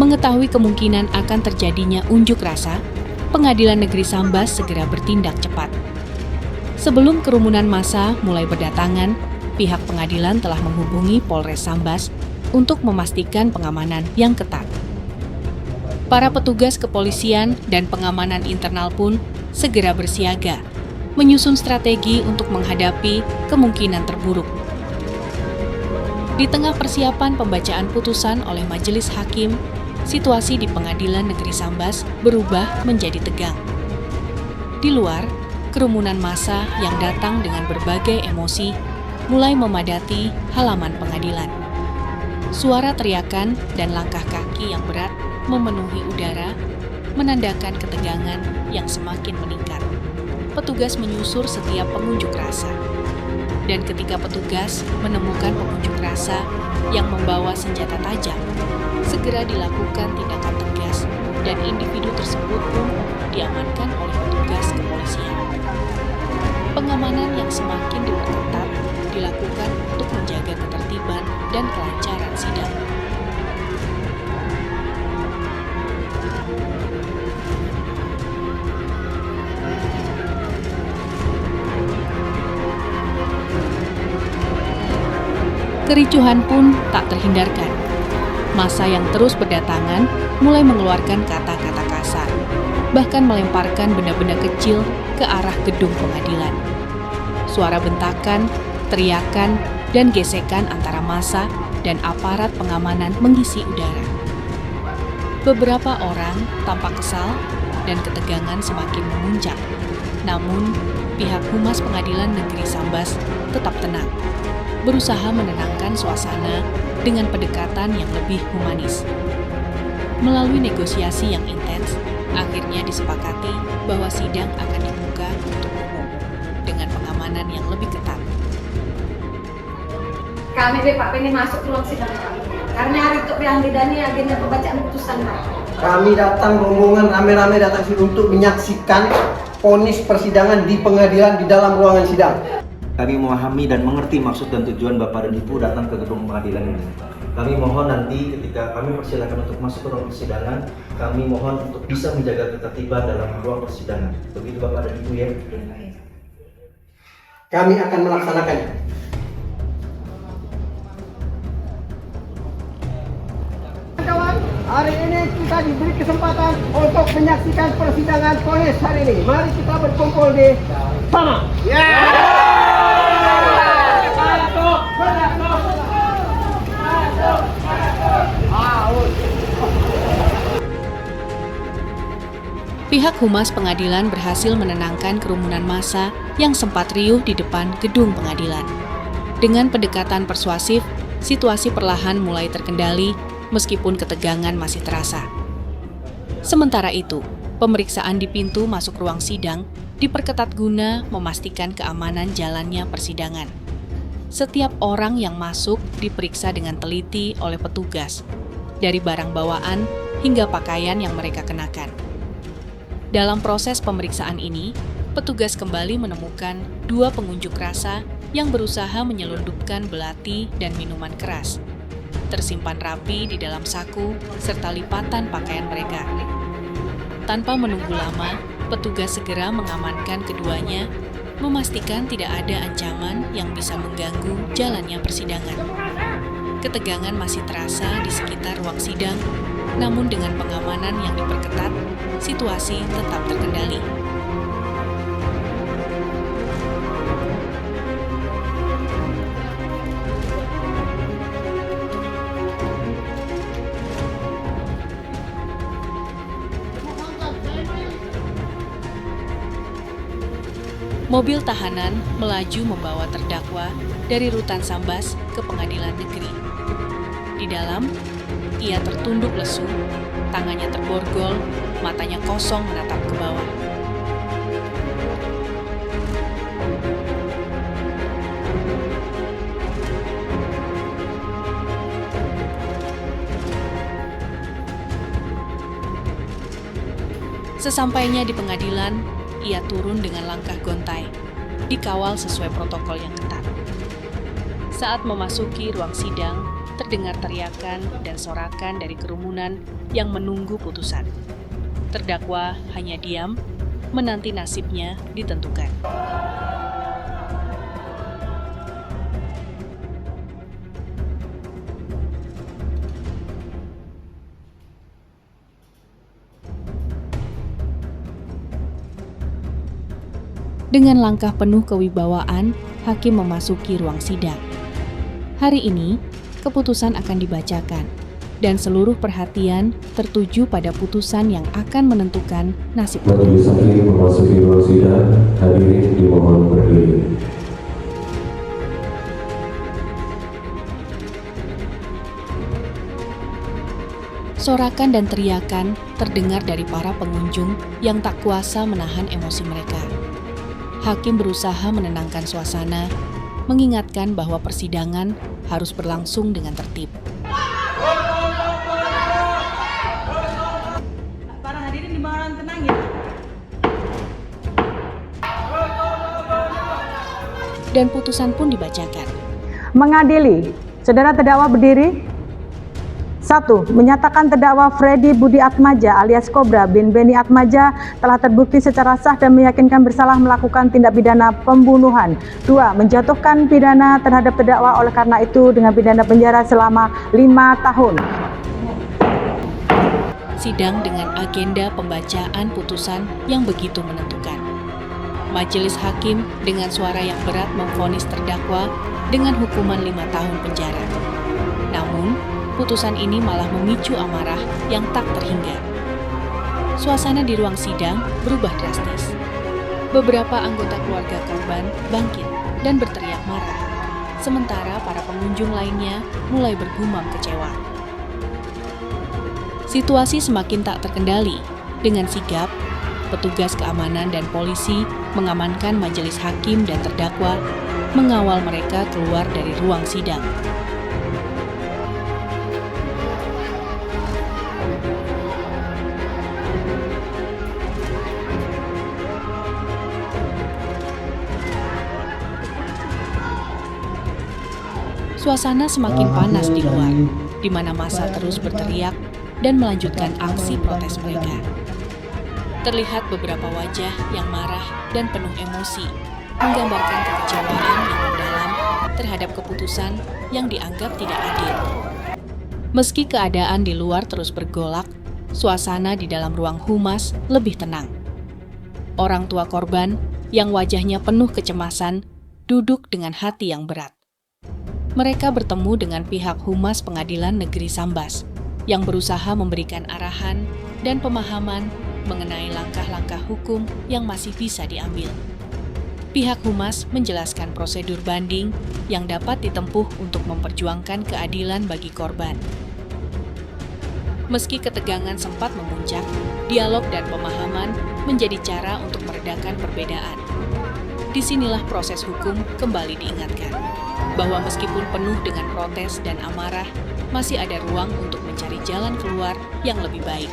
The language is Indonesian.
Mengetahui kemungkinan akan terjadinya unjuk rasa, Pengadilan Negeri Sambas segera bertindak cepat. Sebelum kerumunan massa mulai berdatangan, pihak pengadilan telah menghubungi Polres Sambas untuk memastikan pengamanan yang ketat. Para petugas kepolisian dan pengamanan internal pun segera bersiaga, menyusun strategi untuk menghadapi kemungkinan terburuk. Di tengah persiapan pembacaan putusan oleh majelis hakim, situasi di Pengadilan Negeri Sambas berubah menjadi tegang. Di luar, kerumunan massa yang datang dengan berbagai emosi mulai memadati halaman pengadilan. Suara teriakan dan langkah kaki yang berat memenuhi udara, menandakan ketegangan yang semakin meningkat. Petugas menyusur setiap pengunjuk rasa. Dan ketika petugas menemukan pengunjuk rasa yang membawa senjata tajam, segera dilakukan tindakan tegas dan individu tersebut pun diamankan oleh petugas kepolisian. Pengamanan yang semakin diperketat dilakukan untuk menjaga ketertiban dan kelancaran sidang. Kericuhan pun tak terhindarkan. Massa yang terus berdatangan mulai mengeluarkan kata-kata kasar, bahkan melemparkan benda-benda kecil ke arah gedung pengadilan. Suara bentakan, teriakan, dan gesekan antara massa dan aparat pengamanan mengisi udara. Beberapa orang tampak kesal dan ketegangan semakin memuncak. Namun, pihak Humas Pengadilan Negeri Sambas tetap tenang, berusaha menenangkan suasana dengan pendekatan yang lebih humanis. Melalui negosiasi yang intens, akhirnya disepakati bahwa sidang akan dibuka untuk umum dengan pengamanan yang lebih ketat. Kami Pak pengen masuk ke ruang sidang karena hari itu yang didani agenda pembacaan putusan Pak. Kami datang rombongan rame-rame datang sini untuk menyaksikan vonis persidangan di pengadilan di dalam ruangan sidang. Kami memahami dan mengerti maksud dan tujuan Bapak dan Ibu datang ke gedung pengadilan ini. Kami mohon nanti ketika kami persilakan untuk masuk ke ruang persidangan, kami mohon untuk bisa menjaga ketertiban dalam ruang persidangan. Begitu Bapak dan Ibu ya. Kami akan melaksanakannya. Kawan, hari ini kita diberi kesempatan untuk menyaksikan persidangan vonis hari ini. Mari kita berkumpul di sana. Pihak Humas Pengadilan berhasil menenangkan kerumunan massa yang sempat riuh di depan gedung pengadilan. Dengan pendekatan persuasif, situasi perlahan mulai terkendali meskipun ketegangan masih terasa. Sementara itu, pemeriksaan di pintu masuk ruang sidang diperketat guna memastikan keamanan jalannya persidangan. Setiap orang yang masuk diperiksa dengan teliti oleh petugas, dari barang bawaan hingga pakaian yang mereka kenakan. Dalam proses pemeriksaan ini, petugas kembali menemukan 2 pengunjuk rasa yang berusaha menyelundupkan belati dan minuman keras, tersimpan rapi di dalam saku serta lipatan pakaian mereka. Tanpa menunggu lama, petugas segera mengamankan keduanya, memastikan tidak ada ancaman yang bisa mengganggu jalannya persidangan. Ketegangan masih terasa di sekitar ruang sidang, namun dengan pengamanan yang diperketat, situasi tetap terkendali. Mobil tahanan melaju membawa terdakwa dari rutan Sambas ke pengadilan negeri. Di dalam, ia tertunduk lesu, tangannya terborgol, matanya kosong menatap ke bawah. Sesampainya di pengadilan, ia turun dengan langkah gontai, dikawal sesuai protokol yang ketat. Saat memasuki ruang sidang, terdengar teriakan dan sorakan dari kerumunan yang menunggu putusan. Terdakwa hanya diam, menanti nasibnya ditentukan. Dengan langkah penuh kewibawaan, hakim memasuki ruang sidang. Hari ini, keputusan akan dibacakan, dan seluruh perhatian tertuju pada putusan yang akan menentukan nasib. Majelis hakim memasuki ruang sidang, hadirin dimohon berdiri. Sorakan dan teriakan terdengar dari para pengunjung yang tak kuasa menahan emosi mereka. Hakim berusaha menenangkan suasana, mengingatkan bahwa persidangan harus berlangsung dengan tertib. Para hadirin dimohon tenang ya. Dan putusan pun dibacakan. Mengadili, saudara terdakwa berdiri. 1. Menyatakan terdakwa Freddy Budi Atmaja alias Kobra bin Beni Atmaja telah terbukti secara sah dan meyakinkan bersalah melakukan tindak pidana pembunuhan. 2. Menjatuhkan pidana terhadap terdakwa oleh karena itu dengan pidana penjara selama 5 tahun. Sidang dengan agenda pembacaan putusan yang begitu menentukan. Majelis hakim dengan suara yang berat memvonis terdakwa dengan hukuman 5 tahun penjara. Namun, putusan ini malah memicu amarah yang tak terhingga. Suasana di ruang sidang berubah drastis. Beberapa anggota keluarga korban bangkit dan berteriak marah, sementara para pengunjung lainnya mulai bergumam kecewa. Situasi semakin tak terkendali. Dengan sigap, petugas keamanan dan polisi mengamankan majelis hakim dan terdakwa, mengawal mereka keluar dari ruang sidang. Suasana semakin panas di luar, di mana massa terus berteriak dan melanjutkan aksi protes mereka. Terlihat beberapa wajah yang marah dan penuh emosi, menggambarkan kekecewaan yang mendalam terhadap keputusan yang dianggap tidak adil. Meski keadaan di luar terus bergolak, suasana di dalam ruang humas lebih tenang. Orang tua korban yang wajahnya penuh kecemasan duduk dengan hati yang berat. Mereka bertemu dengan pihak Humas Pengadilan Negeri Sambas yang berusaha memberikan arahan dan pemahaman mengenai langkah-langkah hukum yang masih bisa diambil. Pihak Humas menjelaskan prosedur banding yang dapat ditempuh untuk memperjuangkan keadilan bagi korban. Meski ketegangan sempat memuncak, dialog dan pemahaman menjadi cara untuk meredakan perbedaan. Disinilah proses hukum kembali diingatkan, bahwa meskipun penuh dengan protes dan amarah, masih ada ruang untuk mencari jalan keluar yang lebih baik.